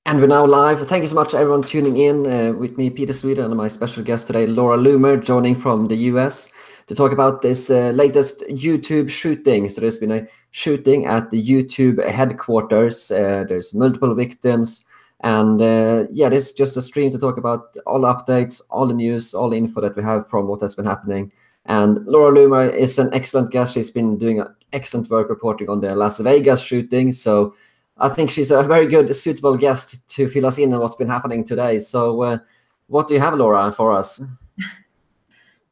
And we're now live. Thank you so much, everyone, tuning in with me, Peter Sweden, and my special guest today, Laura Loomer, joining from the US to talk about this latest YouTube shooting. So there's been a shooting at the YouTube headquarters. There's multiple victims. And yeah, this is just a stream to talk about all the updates, all the news, all the info that we have from what has been happening. And Laura Loomer is an excellent guest. She's been doing excellent work reporting on the Las Vegas shooting. So I think she's a very good, suitable guest to fill us in on what's been happening today. So what do you have, Laura, for us?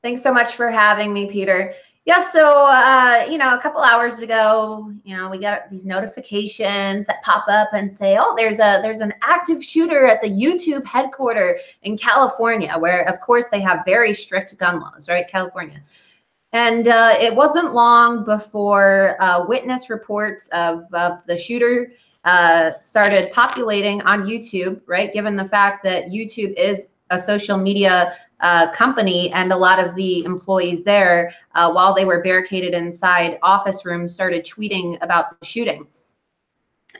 Thanks so much for having me, Peter. Yeah, so, a couple hours ago, we got these notifications that pop up and say, oh, there's an active shooter at the YouTube headquarters in California, where, of course, they have very strict gun laws, right? California. And it wasn't long before witness reports of the shooter started populating on YouTube, right? Given the fact that YouTube is a social media company, and a lot of the employees there, while they were barricaded inside office rooms, started tweeting about the shooting.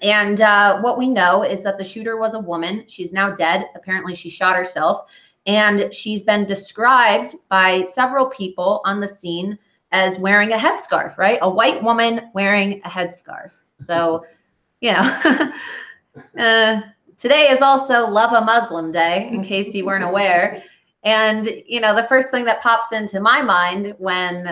And what we know is that the shooter was a woman. She's now dead. Apparently, she shot herself. And she's been described by several people on the scene as wearing a headscarf, right? A white woman wearing a headscarf. So, today is also Love a Muslim Day, in case you weren't aware. And, the first thing that pops into my mind when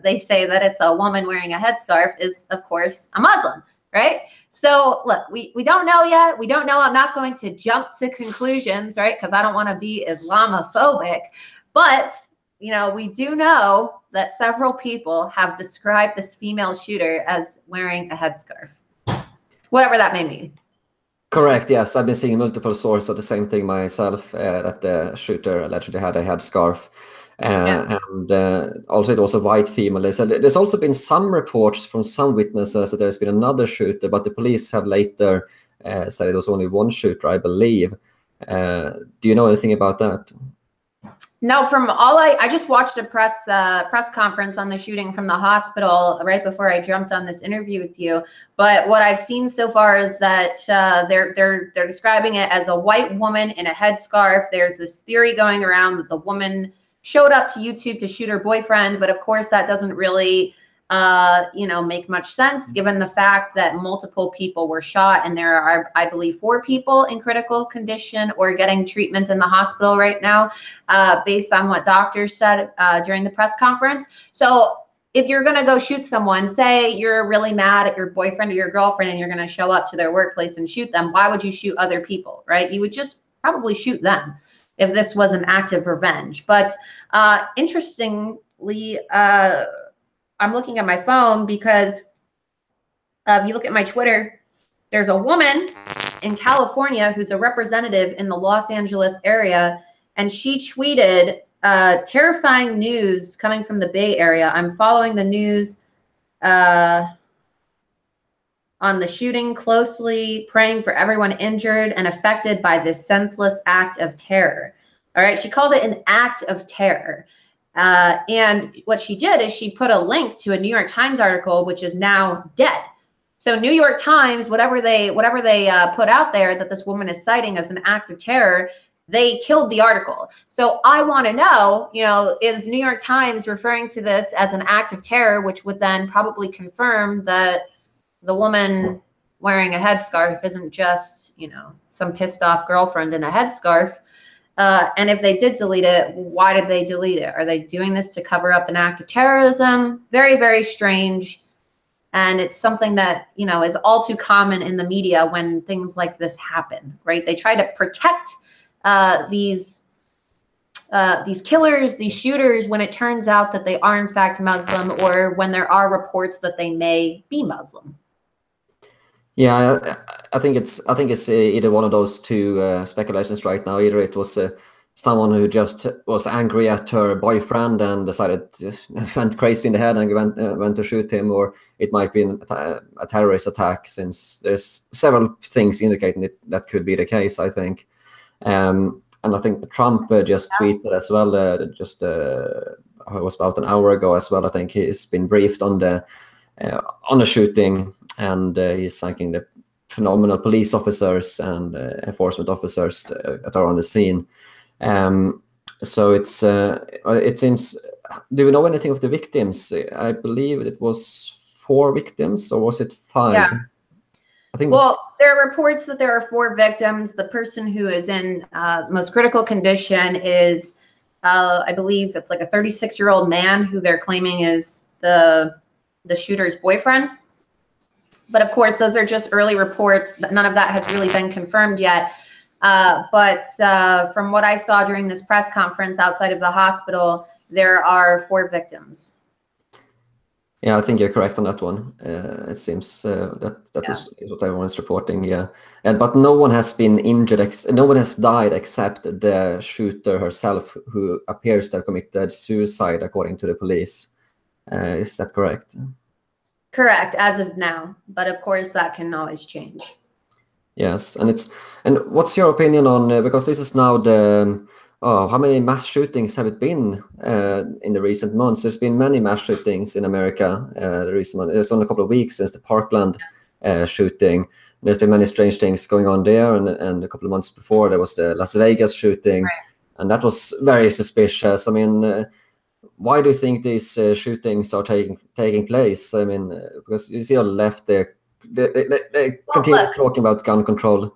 they say that it's a woman wearing a headscarf is, of course, a Muslim, right? So, look, we don't know yet. We don't know. I'm not going to jump to conclusions, right? Because I don't want to be Islamophobic. But, we do know that several people have described this female shooter as wearing a headscarf, whatever that may mean. Correct, yes. I've been seeing multiple sources of the same thing myself, that the shooter allegedly had a headscarf. And also it was a white female. There's also been some reports from some witnesses that there's been another shooter, but the police have later said it was only one shooter, I believe. Do you know anything about that? No, from all I just watched a press conference on the shooting from the hospital right before I jumped on this interview with you. But what I've seen so far is that they're describing it as a white woman in a headscarf. There's this theory going around that the woman showed up to YouTube to shoot her boyfriend, but of course that doesn't really make much sense given the fact that multiple people were shot, and there are, I believe, 4 people in critical condition or getting treatment in the hospital right now, based on what doctors said during the press conference. So if you're going to go shoot someone, say you're really mad at your boyfriend or your girlfriend and you're going to show up to their workplace and shoot them, why would you shoot other people, right? You would just probably shoot them if this was an act of revenge. But interestingly, I'm looking at my phone because if you look at my Twitter, there's a woman in California who's a representative in the Los Angeles area, and she tweeted terrifying news coming from the Bay Area. I'm following the news on the shooting closely, praying for everyone injured and affected by this senseless act of terror. All right, she called it an act of terror. And what she did is she put a link to a New York Times article, which is now dead. So New York Times, whatever they put out there that this woman is citing as an act of terror, they killed the article. So I want to know, is New York Times referring to this as an act of terror, which would then probably confirm that the woman wearing a headscarf isn't just, some pissed off girlfriend in a headscarf. And if they did delete it, why did they delete it? Are they doing this to cover up an act of terrorism? Very, very strange. And it's something that, is all too common in the media when things like this happen, right? They try to protect these killers, these shooters, when it turns out that they are in fact Muslim, or when there are reports that they may be Muslim. Yeah, I think it's either one of those two speculations right now. Either it was someone who just was angry at her boyfriend and decided went crazy in the head and went to shoot him, or it might be a terrorist attack, since there's several things indicating that could be the case, I think. And I think Trump just tweeted as well, it was about an hour ago as well. I think he's been briefed on the shooting, and he's thanking the phenomenal police officers and enforcement officers that are on the scene. So it seems. Do we know anything of the victims? I believe it was 4 victims, or was it 5? Yeah. I think. Well, there are reports that there are 4 victims. The person who is in most critical condition is, I believe it's like a 36-year-old man who they're claiming is the shooter's boyfriend. But of course, those are just early reports. None of that has really been confirmed yet. But from what I saw during this press conference outside of the hospital, there are 4 victims. Yeah, I think you're correct on that one. It seems is what everyone is reporting. Yeah, but no one has been injured. No one has died except the shooter herself, who appears to have committed suicide, according to the police. Is that correct? Correct, as of now. But of course, that can always change. Yes, and what's your opinion on because this is now the how many mass shootings have it been in the recent months? There's been many mass shootings in America. The recent month. It's only a couple of weeks since the Parkland shooting. There's been many strange things going on there, and a couple of months before there was the Las Vegas shooting, right. And that was very suspicious. I mean, why do you think these shootings are taking place? I mean, because you see on the left there. They continue talking about gun control.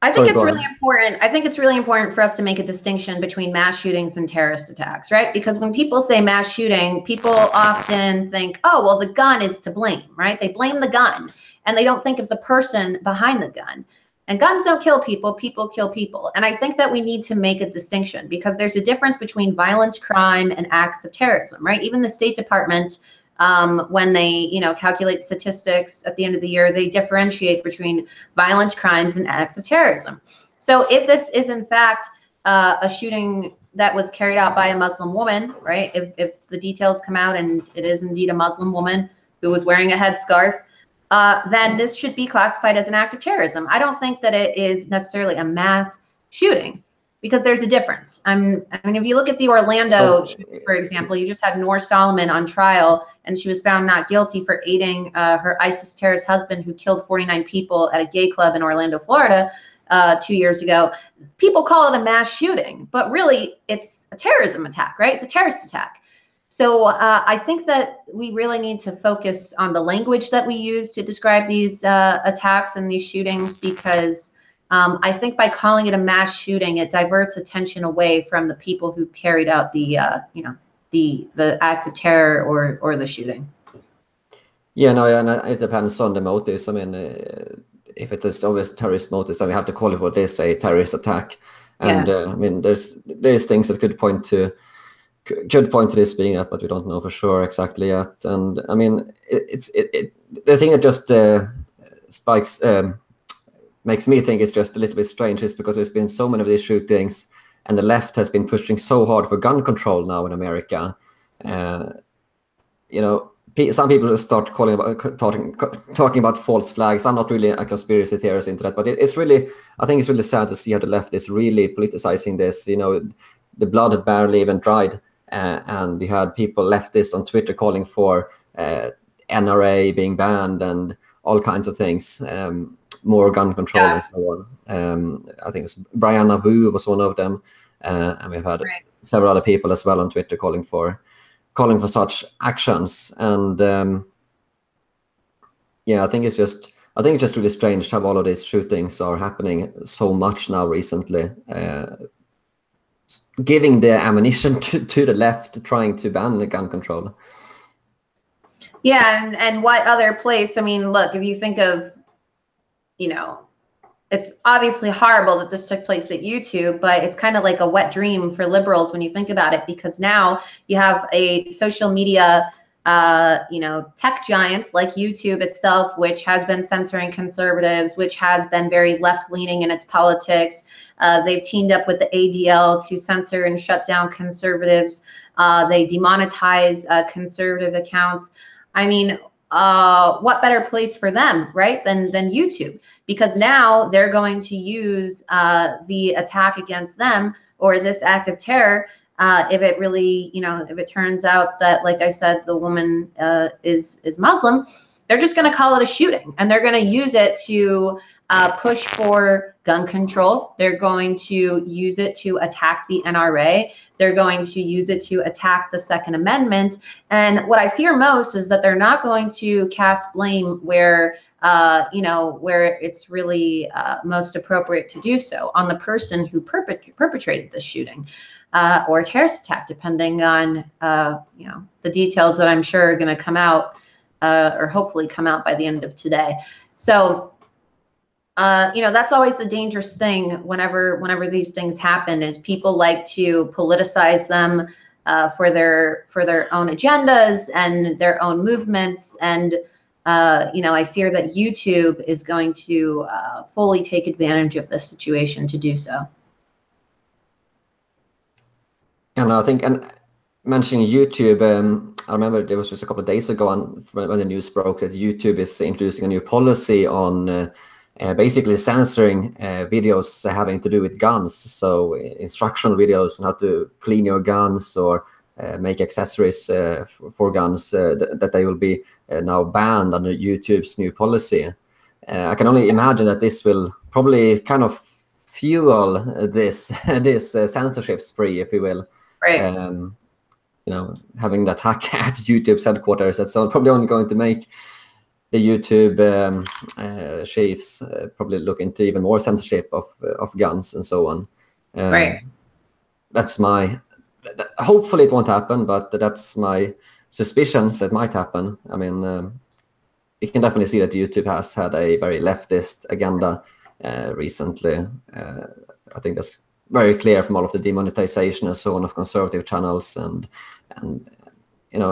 I think it's really important. I think it's really important for us to make a distinction between mass shootings and terrorist attacks, right? Because when people say mass shooting, people often think, oh, well, the gun is to blame, right? They blame the gun, and they don't think of the person behind the gun. And guns don't kill people, people kill people. And I think that we need to make a distinction, because there's a difference between violent crime and acts of terrorism, right? Even the State Department, when they, calculate statistics at the end of the year, they differentiate between violent crimes and acts of terrorism. So if this is in fact a shooting that was carried out by a Muslim woman, right? If the details come out and it is indeed a Muslim woman who was wearing a headscarf, then this should be classified as an act of terrorism. I don't think that it is necessarily a mass shooting, because there's a difference. I mean, if you look at the Orlando shooting, for example, you just had Noor Solomon on trial, and she was found not guilty for aiding her ISIS terrorist husband, who killed 49 people at a gay club in Orlando, Florida, 2 years ago. People call it a mass shooting, but really it's a terrorism attack, right? It's a terrorist attack. So I think that we really need to focus on the language that we use to describe these attacks and these shootings, because I think by calling it a mass shooting, it diverts attention away from the people who carried out the act of terror or the shooting. Yeah, no, and it depends on the motives. I mean, if it is always terrorist motives, then we have to call it what they say, terrorist attack. And I mean, there's things that could point to this being that, but we don't know for sure exactly yet. And I mean, the thing that just makes me think it's just a little bit strange is because there's been so many of these shootings, and the left has been pushing so hard for gun control now in America. Some people start talking about false flags. I'm not really a conspiracy theorist into that, but it's really, I think it's really sad to see how the left is really politicizing this. The blood had barely even dried, and you had people leftists on Twitter calling for NRA being banned and all kinds of things. More gun control and so on. I think it was Brianna Wu was one of them, and we've had several other people as well on Twitter calling for such actions. And I think it's just really strange how all of these shootings are happening so much now recently, giving the ammunition to the left trying to ban the gun control. Yeah, and what other place? I mean, look, if you think of, it's obviously horrible that this took place at YouTube, but it's kind of like a wet dream for liberals when you think about it, because now you have a social media, tech giant like YouTube itself, which has been censoring conservatives, which has been very left-leaning in its politics. They've teamed up with the ADL to censor and shut down conservatives. They demonetize conservative accounts. I mean, what better place for them, right, than YouTube? Because now they're going to use the attack against them, or this act of terror, if it really, if it turns out that, like I said, the woman is Muslim, they're just going to call it a shooting, and they're going to use it to push for gun control. They're going to use it to attack the NRA. They're going to use it to attack the Second Amendment. And what I fear most is that they're not going to cast blame where where it's really most appropriate to do so, on the person who perpetrated this shooting or terrorist attack, depending on the details that I'm sure are going to come out or hopefully come out by the end of today. So that's always the dangerous thing whenever these things happen, is people like to politicize them for their own agendas and their own movements. And I fear that YouTube is going to fully take advantage of this situation to do so. And I think, and mentioning YouTube, I remember it was just a couple of days ago when the news broke that YouTube is introducing a new policy on basically censoring videos having to do with guns. So instructional videos on how to clean your guns or make accessories for guns, that they will be now banned under YouTube's new policy. I can only imagine that this will probably kind of fuel this censorship spree, if you will. Right. Having that hack at YouTube's headquarters, that's probably only going to make the YouTube chiefs probably look into even more censorship of guns and so on. Right. That's my. Hopefully, it won't happen, but that's my suspicions that might happen. I mean, you can definitely see that YouTube has had a very leftist agenda recently. I think that's very clear from all of the demonetization and so on of conservative channels, and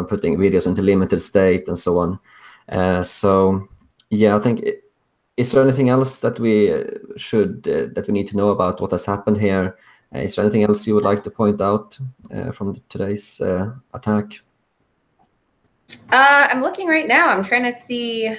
putting videos into limited state and so on. So yeah, I think, is there anything else that we need to know about what has happened here? Is there anything else you would like to point out from today's attack? I'm looking right now. I'm trying to see.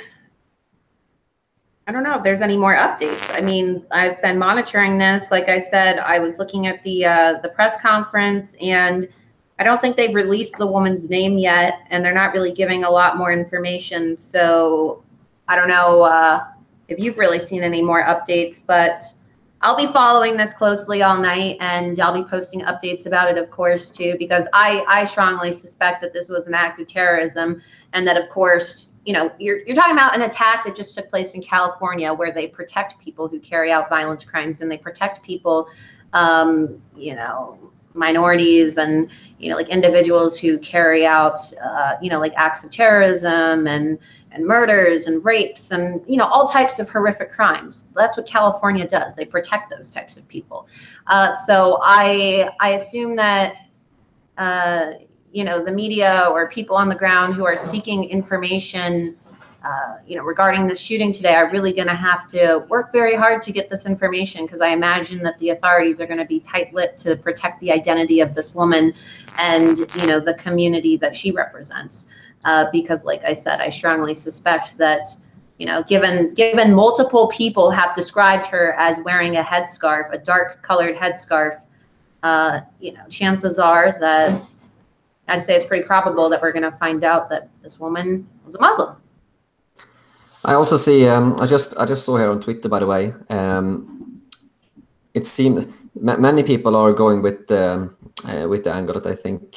I don't know if there's any more updates. I mean, I've been monitoring this. Like I said, I was looking at the press conference, and I don't think they've released the woman's name yet, and they're not really giving a lot more information. So I don't know if you've really seen any more updates, but I'll be following this closely all night, and I'll be posting updates about it, of course, too, because I strongly suspect that this was an act of terrorism, and that, of course, you're talking about an attack that just took place in California, where they protect people who carry out violent crimes, and they protect people, minorities and, like individuals who carry out, like acts of terrorism and murders and rapes and, all types of horrific crimes. That's what California does. They protect those types of people. So I assume that, the media or people on the ground who are seeking information, regarding this shooting today are really going to have to work very hard to get this information, because I imagine that the authorities are going to be tight-lipped to protect the identity of this woman and, the community that she represents. Because, like I said, I strongly suspect that, given multiple people have described her as wearing a headscarf, a dark-colored headscarf, chances are that I'd say it's pretty probable that we're going to find out that this woman was a Muslim. I also see. I just saw here on Twitter, by the way. It seems many people are going with the angle that I think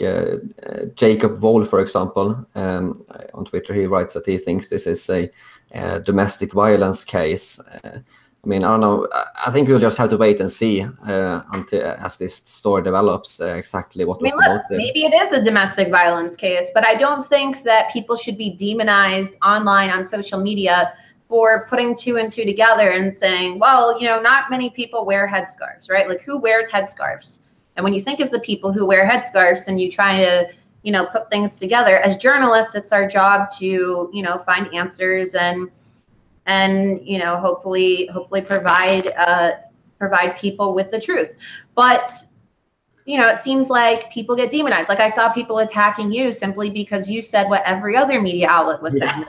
Jacob Wohl, for example, on Twitter, he writes that he thinks this is a domestic violence case. I mean, I don't know. I think we'll just have to wait and see as this story develops exactly what was the motive. Maybe it is a domestic violence case, but I don't think that people should be demonized online on social media for putting two and two together and saying, well, not many people wear headscarves, right? Like, who wears headscarves? And when you think of the people who wear headscarves and you try to, put things together, as journalists, it's our job to, find answers and hopefully provide people with the truth. But it seems like people get demonized. Like, I saw people attacking you simply because you said what every other media outlet was saying.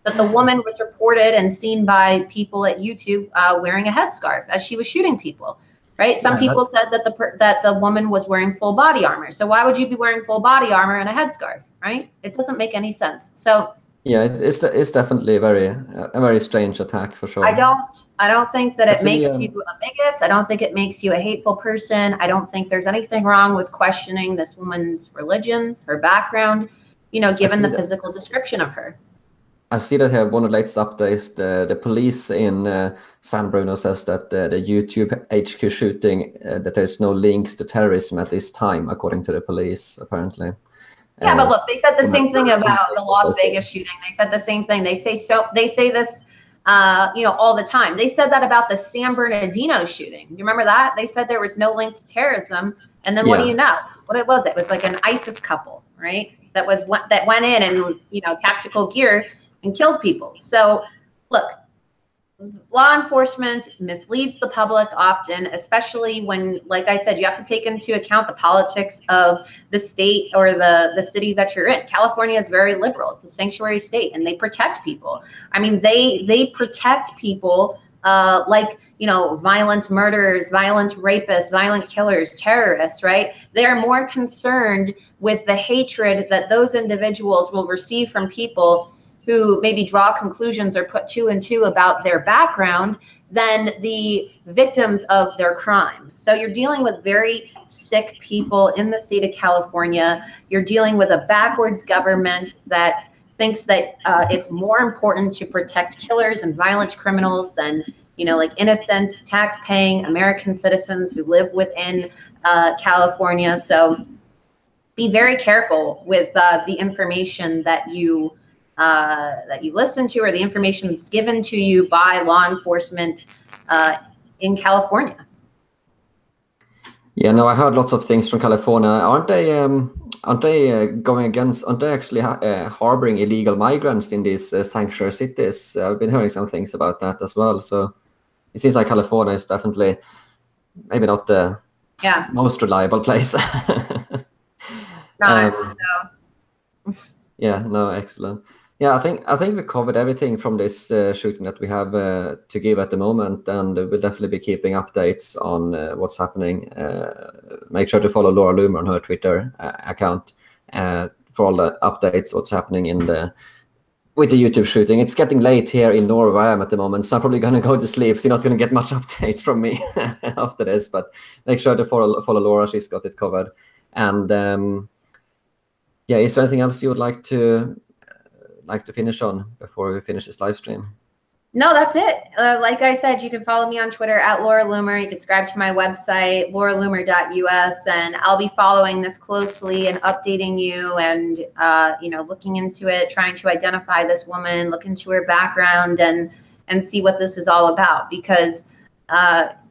That the woman was reported and seen by people at YouTube wearing a headscarf as she was shooting people. Right? Some people said that the woman was wearing full body armor. So why would you be wearing full body armor and a headscarf? Right? It doesn't make any sense. So Yeah, it's definitely a very strange attack for sure. I don't think that it Actually, makes you a bigot. I don't think it makes you a hateful person. I don't think there's anything wrong with questioning this woman's religion, her background, you know, given the physical description of her. I see that here one of the latest updates, the police in San Bruno says that the YouTube HQ shooting, that there's no links to terrorism at this time, according to the police, apparently. Yeah, but look, they said the same thing about the Las Vegas shooting. They said the same thing. They say this, you know, all the time. They said that about the San Bernardino shooting. You remember that? They said there was no link to terrorism. And then what do you know? What it was? It was like an ISIS couple, right? That went in and, you know, tactical gear and killed people. So look, law enforcement misleads the public often, especially when, like I said, you have to take into account the politics of the state or the city that you're in. California is very liberal. It's a sanctuary state, and they protect people. I mean, they protect people like, you know, violent murderers, violent rapists, violent killers, terrorists, right? They are more concerned with the hatred that those individuals will receive from people who maybe draw conclusions or put two and two about their background than the victims of their crimes. So you're dealing with very sick people in the state of California. You're dealing with a backwards government that thinks that it's more important to protect killers and violent criminals than, you know, like innocent tax-paying American citizens who live within California. So be very careful with the information that you listen to, or the information that's given to you by law enforcement in California. Yeah, no, I heard lots of things from California. Aren't they going against? Aren't they actually harboring illegal migrants in these sanctuary cities? I've been hearing some things about that as well. So it seems like California is definitely maybe not the most reliable place. No. Yeah, no, excellent. Yeah, I think we covered everything from this shooting that we have to give at the moment, and we'll definitely be keeping updates on what's happening. Make sure to follow Laura Loomer on her Twitter account for all the updates, what's happening with the YouTube shooting. It's getting late here in Norway where I am at the moment, so I'm probably going to go to sleep. So you're not going to get much updates from me after this, but make sure to follow Laura. She's got it covered. And yeah, is there anything else you would like to finish on before we finish this live stream? No, that's it. Like I said, you can follow me on Twitter at Laura Loomer. You can subscribe to my website, lauraloomer.us, and I'll be following this closely and updating you and, you know, looking into it, trying to identify this woman, look into her background, and see what this is all about. Because,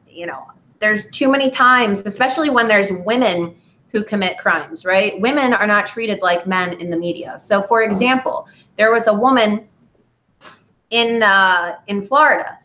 you know, there's too many times, especially when there's women who commit crimes, right? Women are not treated like men in the media. So, for example, there was a woman in Florida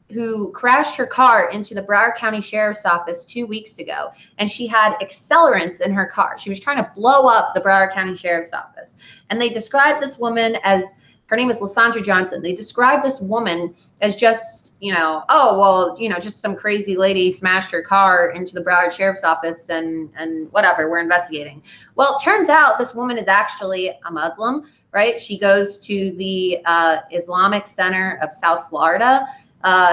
who crashed her car into the Broward County Sheriff's Office 2 weeks ago, and she had accelerants in her car. She was trying to blow up the Broward County Sheriff's Office, and they described this woman as, her name is Lysandra Johnson. They described this woman as just, you know, oh, well, you know, just some crazy lady smashed her car into the Broward Sheriff's Office and whatever, we're investigating. Well, it turns out this woman is actually a Muslim, right? She goes to the Islamic Center of South Florida.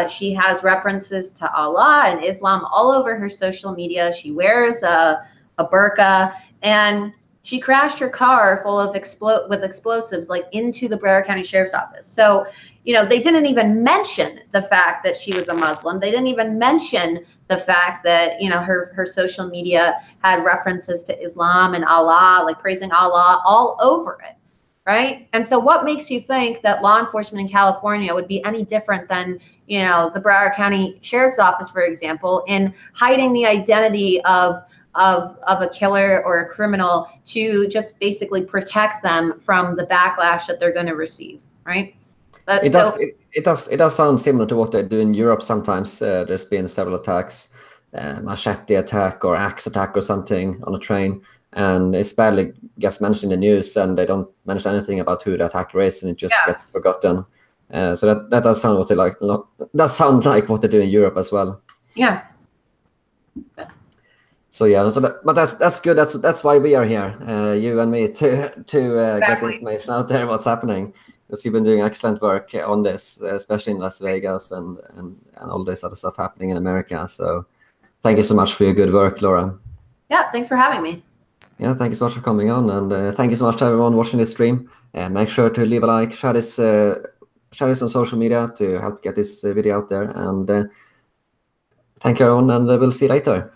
She has references to Allah and Islam all over her social media. She wears a burqa, and she crashed her car full of explosives like into the Broward County Sheriff's Office. So, you know, they didn't even mention the fact that she was a Muslim. They didn't even mention the fact that, you know, her social media had references to Islam and Allah, like praising Allah all over it. Right. And so what makes you think that law enforcement in California would be any different than, you know, the Broward County Sheriff's Office, for example, in hiding the identity of a killer or a criminal to just basically protect them from the backlash that they're going to receive? Right. It does sound similar to what they do in Europe sometimes. There's been several attacks, machete attack or axe attack or something on a train. And it's barely gets mentioned in the news, and they don't mention anything about who the attacker is, and it just gets forgotten. So that does sound what they like. Does sound like what they do in Europe as well. Yeah. So yeah, but that's good. That's why we are here, you and me, to get the information out there what's happening. Because you've been doing excellent work on this, especially in Las Vegas and all this other stuff happening in America. So thank you so much for your good work, Laura. Yeah, thanks for having me. Yeah, thank you so much for coming on, and thank you so much to everyone watching this stream. Make sure to leave a like, share this on social media to help get this video out there, and thank you everyone, and we'll see you later.